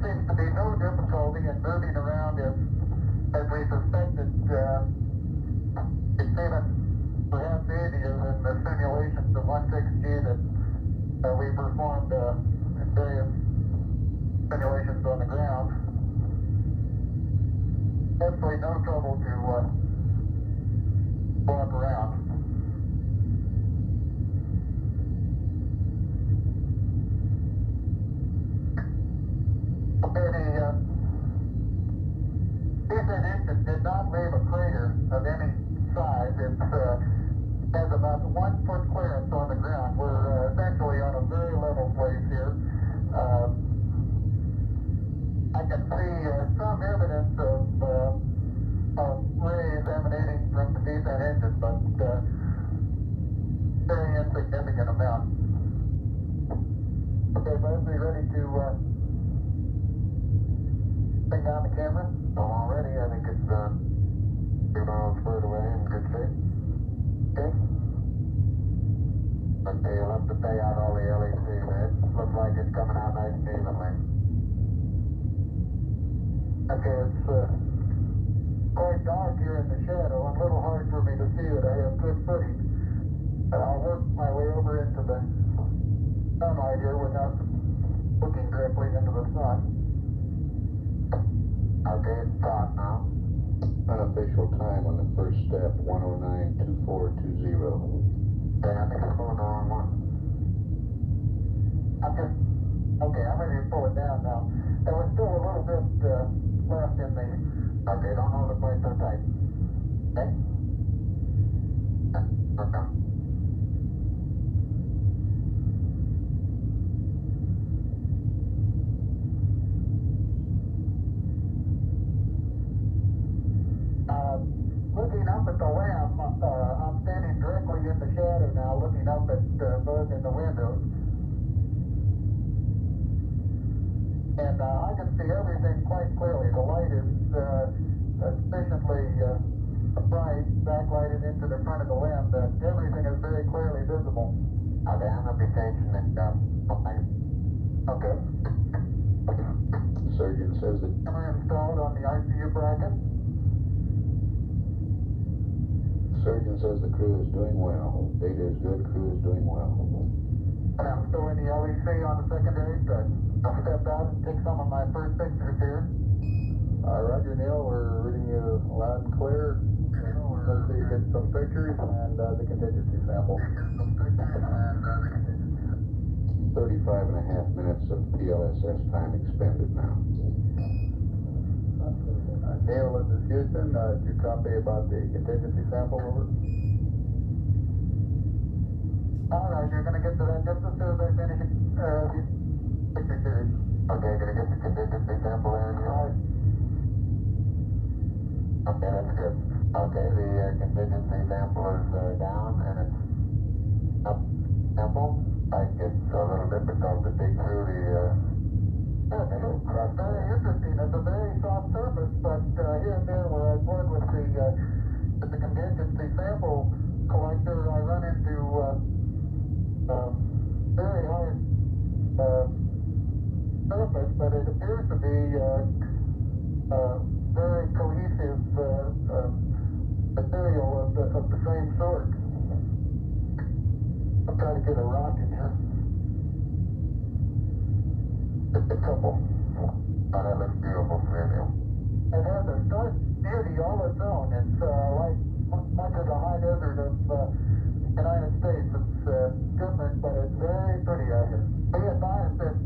seems to be no difficulty in moving around as we suspected. It's even perhaps easier than the simulations of 16G that we performed in various simulations on the ground. Absolutely no trouble to walk around. The decent engine did not leave a crater of any size. It has about 1 foot clearance on the ground. We're essentially on a very level place here. I can see some evidence of rays emanating from the descent engine, but very insignificant amount. Okay, Buzz, are you ready to bring down the camera? I'm all ready. I think it's 2 miles further away in good shape. Okay. Okay, you'll have to pay out all the LEC, man. Looks like it's coming out nice and evenly. Okay, it's quite dark here in the shadow and a little hard for me to see it. I have good footing. I'll work my way over into the sunlight here without looking directly into the sun. Okay, it's taut now. Unofficial time on the first step, 109.2420. Okay, I think I'm going the wrong one. Okay, I'm ready to pull it down now. There was still a little bit left in the... Okay, don't hold it quite so tight. Okay? Okay. Looking up at the lamp, I'm standing directly in the shadow now, looking up at Buzz in the window. And I can see everything quite clearly. The light is sufficiently bright, backlighted into the front of the lamp, that everything is very clearly visible. Okay, I'm going to be changing it. Okay. The surgeon says that... Camera installed on the ICU bracket. Surgeon says the crew is doing well. Data is good, crew is doing well. And I'm still in the LEC on the secondary start. I'll step out and take some of my first pictures here. Roger, Neil, we're reading you loud and clear. Let's see you get some pictures and the contingency sample. 35 and a half minutes of PLSS time expended now. Neil, this is Houston. Did you copy about the contingency sample, over? All right, you're going to get to that just as soon as I finish these picture series. Okay, going to get the contingency sample there. Right. Okay, that's good. Okay, the contingency sample is down and it's up sample. Like it's a little difficult to dig through the that's very interesting. It's a very soft surface, but here and there where I plug with the contingency sample collector, I run into very hard surface, but it appears to be very cohesive material of the same sort. I'll try to get a rock in here. Just a couple. Oh, that looks beautiful from here, Neil. It has a stark beauty all its own. It's like much of the high desert of the United States. It's different, but it's very pretty out here. Be advised that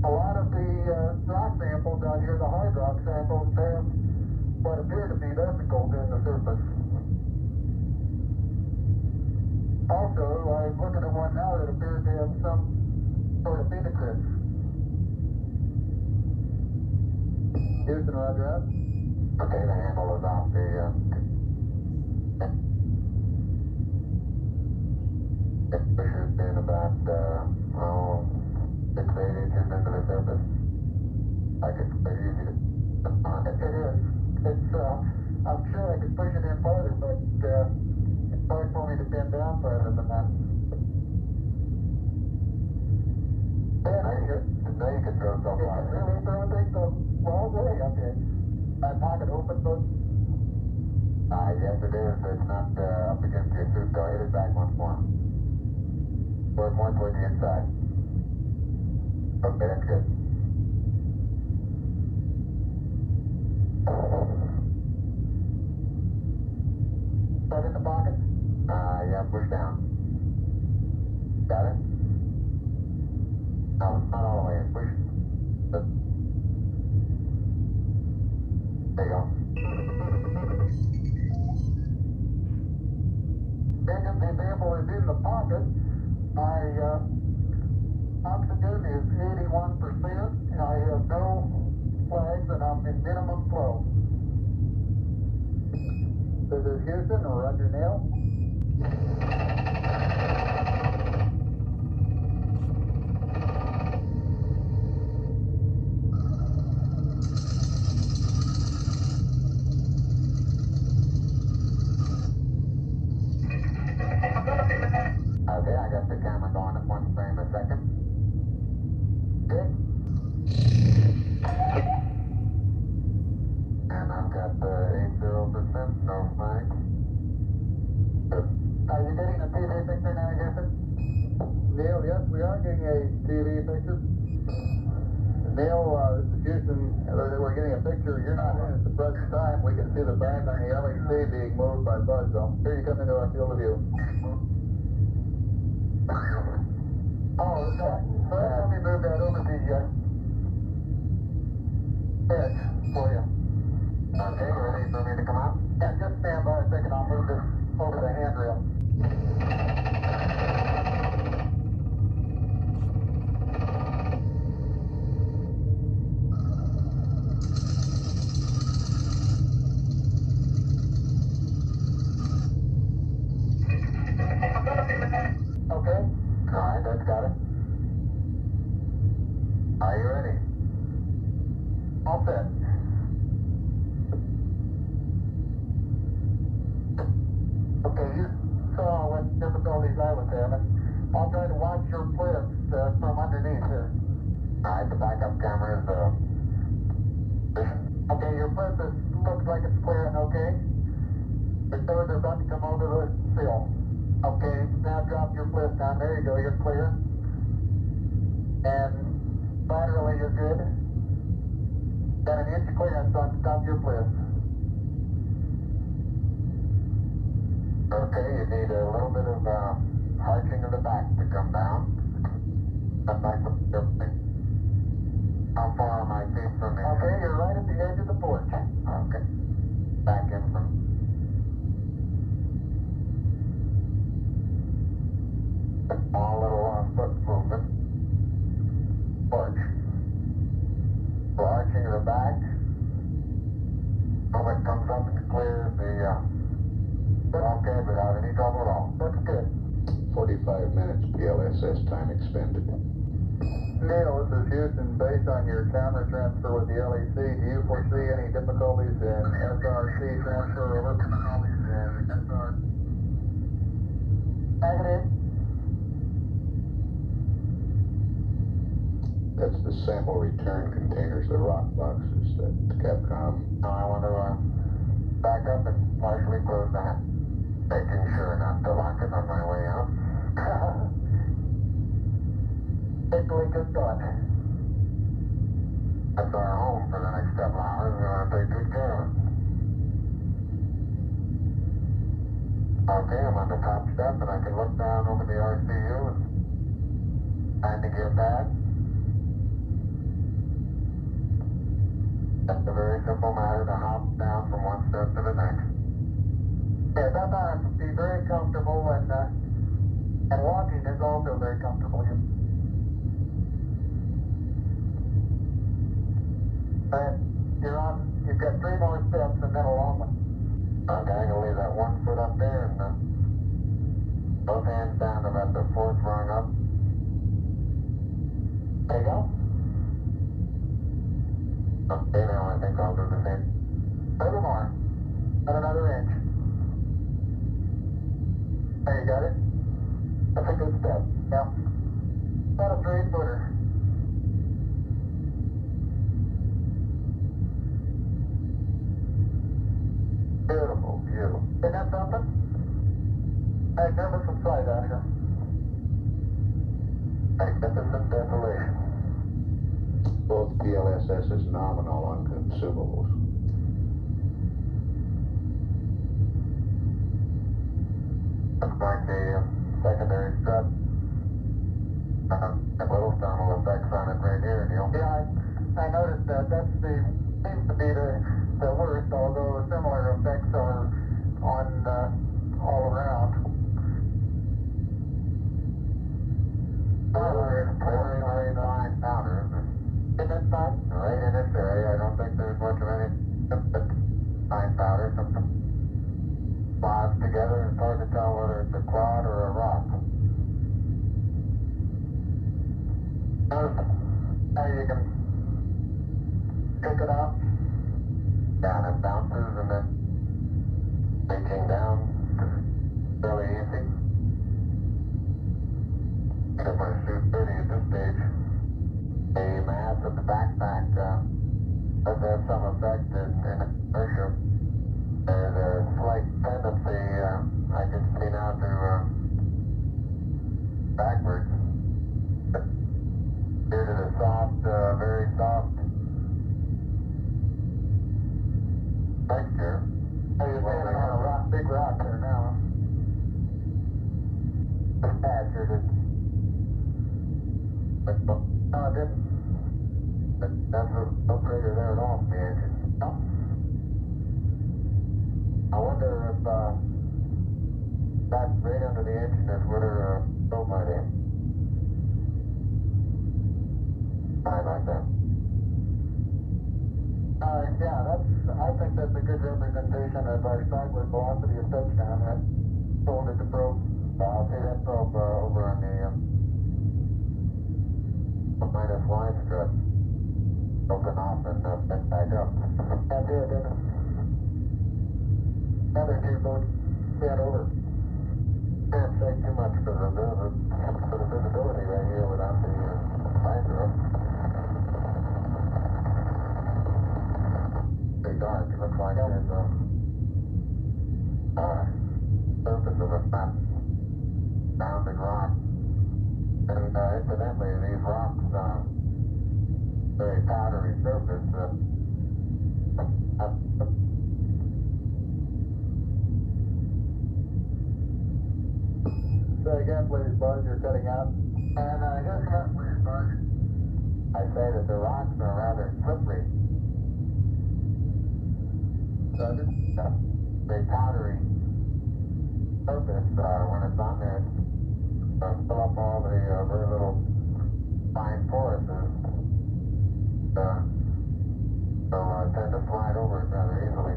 a lot of the rock samples out here, the hard rock samples, have what appear to be vesicles in the surface. Also, I'm looking at one now that appears to have some sort of phenocryst. Houston, roger out. Okay, the handle is off the it pushes in about 6 to 8 inches into the surface. Like it's pretty easy to it is. It's I'm sure I could push it in farther, but it's hard for me to bend down farther than that. And I hear go so far. Really throw things so long way? Okay. That pocket open, folks? Yes, it is. It's not up against your suit. Go hit it back once more. Or more toward the inside. Okay, that's good. Put in the pocket? Yeah, push down. Got it? No, not all the way in. Push. There you go. Engine example is in the pocket. My oxygen is 81%. I have no flags and I'm in minimum flow. This is Houston, Roger Neil. Okay, I got the camera going at 1 frame a second. Okay. And I've got 80%, no flags. Good. Are you getting a TV picture now, Houston? Neil, yes, we are getting a TV picture. Neil, this is Houston. We're getting a picture. You're not in at the present time. We can see the band on the LEC being moved by buzz, though. Here you come into our field of view. Oh, okay. First, let me move that over the edge for you. Okay, ready for me to come out? Yeah, just stand by a second. I'll move this over the handrail. Okay. All right, that's got it. Are you ready? All set. Okay, you saw what difficulties I was having. I'll try to watch your flips from underneath here. All right, the backup camera is okay, your flip looks like it's clearing okay. The doors are about to come over the sill. Okay, now drop your flip down. There you go, you're clear. And laterally you're good. Got an inch clearance on top your flip. Okay, you need a little bit of arching of the back to come down. Come back with everything. How far am I feet from the... Okay, you're right at the edge of the porch. Okay. Back in from... Small little foot movement. Porch. So arching of the back. So it comes up and clears the... okay, without any trouble at all. That's good. 45 minutes PLSS time expended. Neil, this is Houston. Based on your camera transfer with the LEC, do you foresee any difficulties in SRC transfer over? Difficulties in SRC? Negative. That's the sample return containers, the rock boxes that Capcom... Now I want to back up and partially close that. Making sure not to lock it on my way out. Particularly good thought. That's our home for the next couple hours. We're going to take good care of it. Okay, I'm on the top step and I can look down over the RCU and landing gear pad. That's a very simple matter to hop down from one step to the next. Yeah, that arm would be very comfortable and walking is also very comfortable. And you've got 3 more steps and then a long one. Okay, I'm going to leave that 1 foot up there and both hands down about the 4th rung up. There you go. Okay, now I think I'll do the same. A little more. And another inch. There you got it. That's a good step. Yeah. About a 3-footer. Magnificent sight out here. Magnificent desolation. Both PLSS is nominal on consumables. Looks like the secondary strut. A little thermal effects on it right here, Neil. Yeah, I noticed that. Seems to be the worst, although similar effects are on all around. Very, very fine powder. Isn't it fun? Right in this area, I don't think there's much of any fine powder. Some clods together, it's hard to tell whether it's a clod or a rock. Now you can pick it up. Down, it bounces and then reaching down. Fairly easy. I'm going to shoot 30 at this stage. The mass of the backpack does have some effect in inertia. There's a slight tendency I can see now to backwards. Due to the soft, very soft texture. You're standing on a rock, big rock there now. Azure No, it didn't. that's no crater there at all from the engine. No. I wonder if that right under the engine is where nobody. I like that. Yeah, I think that's a good representation of our sideward velocity of touchdown. That told it to probe. I'll see that probe over on the minus line strut. Open off and bent back up. That did, didn't it? Other two both bent over. Can't say too much for the visibility right here without the visor up. Pretty dark. It looks like there's a surface of a fat rounded rock. And incidentally, these rocks, very powdery surface, Say again, please, Buzz, you're cutting out. And I guess that was Buzz. I say that the rocks are rather slippery. Roger. The powdery surface, when it's on there, fill up all the very little fine porises. They'll tend to slide over it rather easily.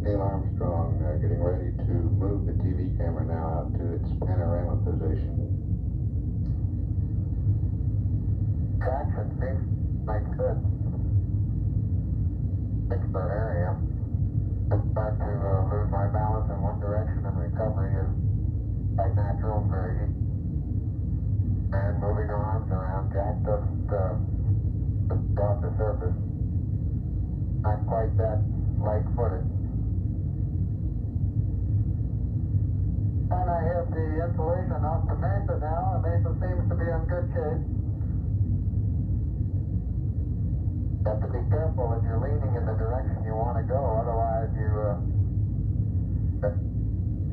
Neil Armstrong getting ready to move the TV camera now out to its panorama position. Traction seems like good. Particular area. Start to lose my balance in one direction and recovery is quite natural and very easy. And moving our arms around, Jack doesn't drop the surface. Not quite that light-footed. And I have the insulation off the Mesa now. The Mesa seems to be in good shape. You have to be careful if you're leaning in the direction you want to go, otherwise you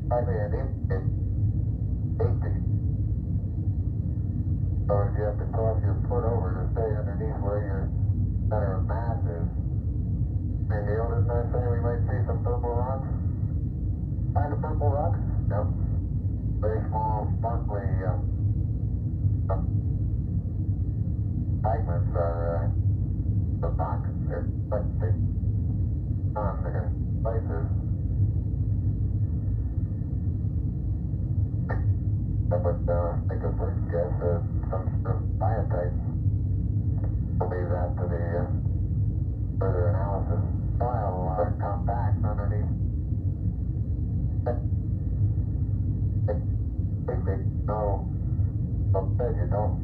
probably an inch. So you have to toss your foot over to stay underneath where your center of mass is. And Neil, didn't I say we might see some purple rocks? Find a purple rock? Yep. Very small, sparkly fragments are the rocks. They're quite big on the places. That would make a first guess some sort of biotite. We'll leave that to the further analysis. Soil compact underneath. No, said you don't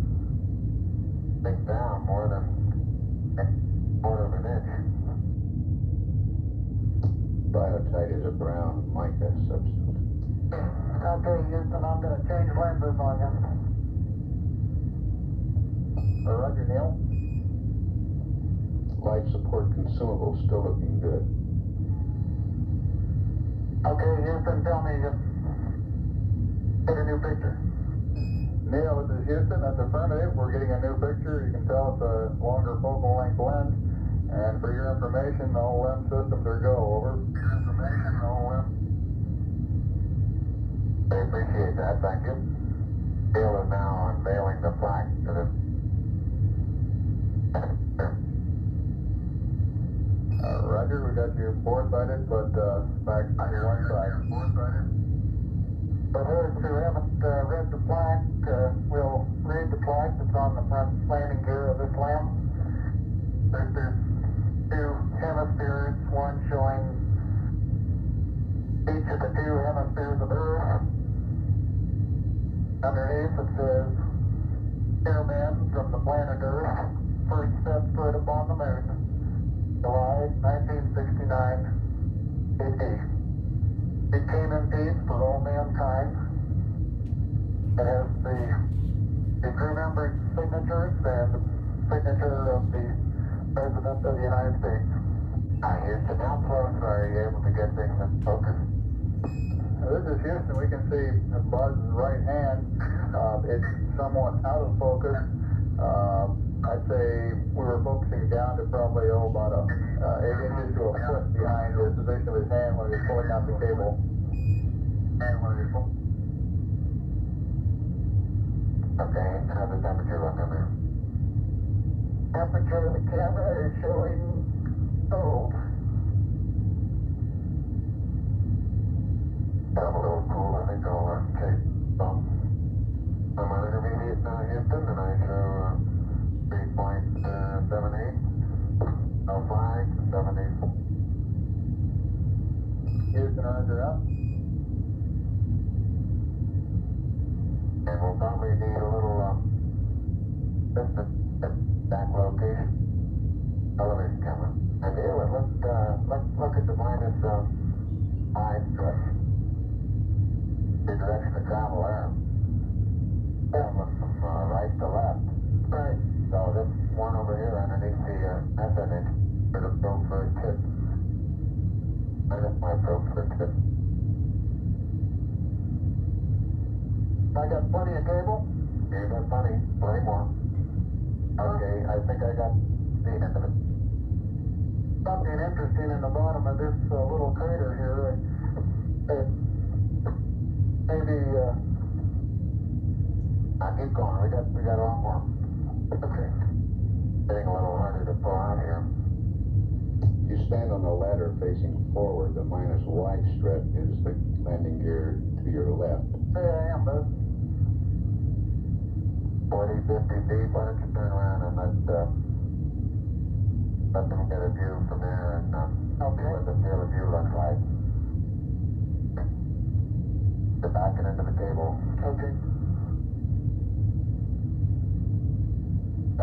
sink down more than a quarter of an inch. Biotite is a brown mica substance. Okay, Houston, I'm going to change lenses on you. Roger, Neil. Life support consumables still looking good. Okay, Houston, tell me, get a new picture. Neil, this is Houston. That's affirmative. We're getting a new picture. You can tell it's a longer focal length lens. And for your information, all lens systems are go. Over. Your information, all lens. I appreciate that, thank you. Neil is now unveiling the plaque to the... Roger, we got you four-sided, but back to one side. Four-sided. For those who haven't read the plaque, we'll read the plaque that's on the front landing gear of this lamp. There's two hemispheres, one showing each of the two hemispheres of Earth. Underneath it says, "Dear men from the planet Earth, first set foot upon the moon, July 1969 AD. It came in peace for all mankind." It has the crew member's signatures and the signature of the President of the United States. Houston, how close are you able to get things in focus? This is Houston. We can see Buzz's right hand. It's somewhat out of focus. I'd say we were focusing down to probably about 8 inches to a foot behind the position of his hand when he was pulling out the cable. Okay, how's the temperature looking there? Temperature of the camera is showing cold. I'm a little cool, I think I'll take some. I'm on intermediate now, Houston, and I show 3.78. No flag, 74. Houston, roger up. And we'll probably need a little distance at that location. Television camera. And here, look at the minus 5 stress. The direction of travel there. From right to left. Right. So this one over here underneath the method for the probe for a tip. Minus my probe for a tip. I got plenty of cable. You got plenty more. Okay, I think I got the end of it. Something interesting in the bottom of this little crater here. Maybe, keep going. We got a lot more. okay. Getting a little harder to pull out here. You stand on the ladder facing forward. The minus Y strut is the landing gear to your left. Hey, I am, Buzz. 40, 50 feet. Why don't you turn around and let them get a view from there and see what the field of view looks like. You're backing into the cable. Okay.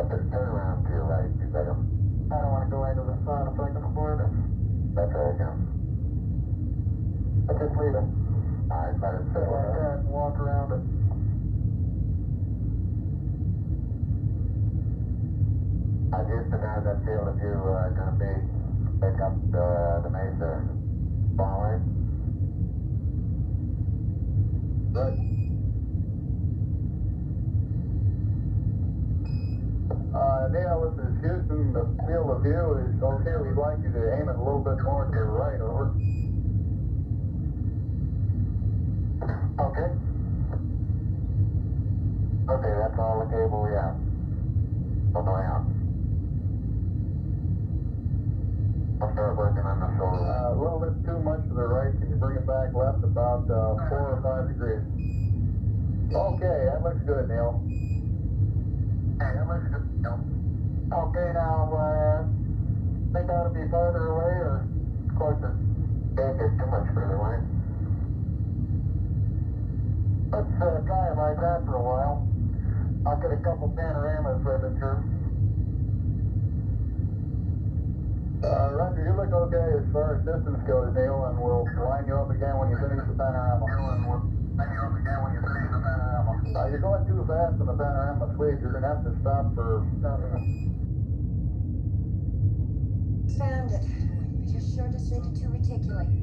Turn around to your right. You better. I don't want to go into the sun if I can avoid it. That's right, yeah. I just leave it. All right, let it Sit sit like that and walk around it. Houston, how's that field of view going to be? Pick up the mesa forward. Good. Neil, this is Houston. The field of view is okay. We'd like you to aim it a little bit more to the right. Over. Okay. Okay, that's all the cable we have. All the way out. I'll start working on the shoulder. A little bit too much to the right. Can you bring it back left about 4 or 5 degrees? Okay, that looks good, Neil. Hey, that looks good. No. Okay, now, think that ought to be farther away or closer? Can't get too much further away. Let's try it like that for a while. I'll get a couple panoramas with it, sure. Roger, you look okay as far as distance goes, Neil, and we'll line you up again when you finish the panorama. You're going too fast in the panorama sweep. You're going to have to stop for... Found it. Just short of Zeta Reticuli.